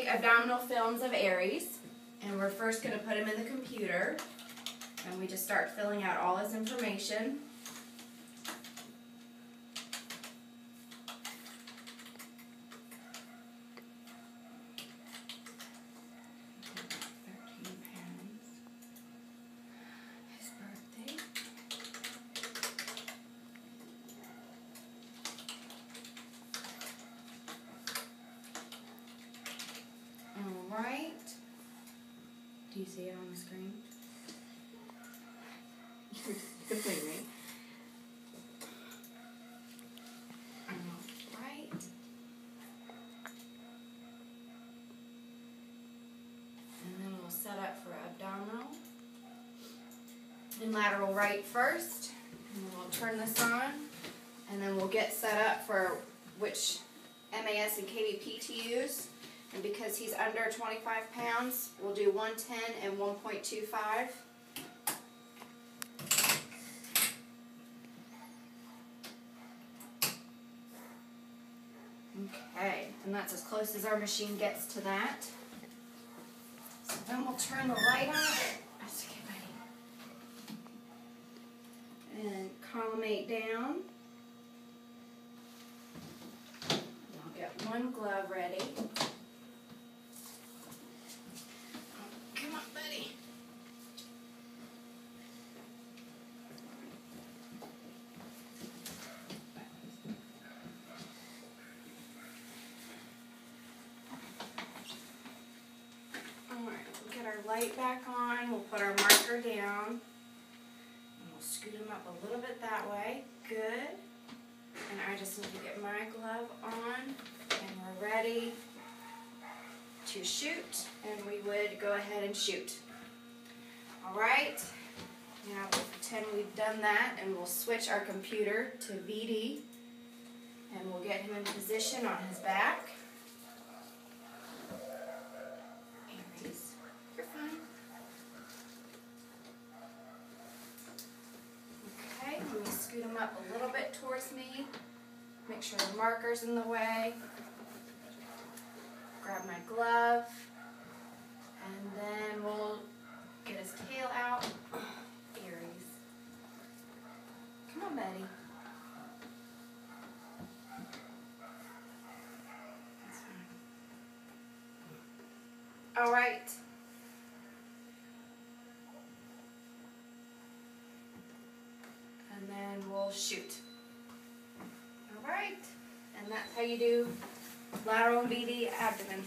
make abdominal films of Aries, and we're first going to put him in the computer, and we just start filling out all his information. Alright. Do you see it on the screen? Good thing, right? Alright. And then we'll set up for abdominal. And lateral right first. And then we'll turn this on. And then we'll get set up for which MAS and KVP to use. And because he's under 25 pounds, we'll do 110 and 1.25. Okay, and that's as close as our machine gets to that. So then we'll turn the light on. That's okay, buddy. And collimate down. And I'll get one glove ready. Come on, buddy. Alright, we'll get our light back on. We'll put our marker down. And we'll scoot him up a little bit that way. Good. And I just need to get my glove on. And we're ready to shoot, and we would go ahead and shoot. Alright, now we'll pretend we've done that, and we'll switch our computer to VD, and we'll get him in position on his back. Aries, you're fine. Okay, let me scoot him up a little bit towards me, make sure the marker's in the way. Grab my glove, and then we'll get his tail out. Aries. Come on, buddy. That's fine. Alright. And then we'll shoot. Alright. And that's how you do lateral VD abdomen.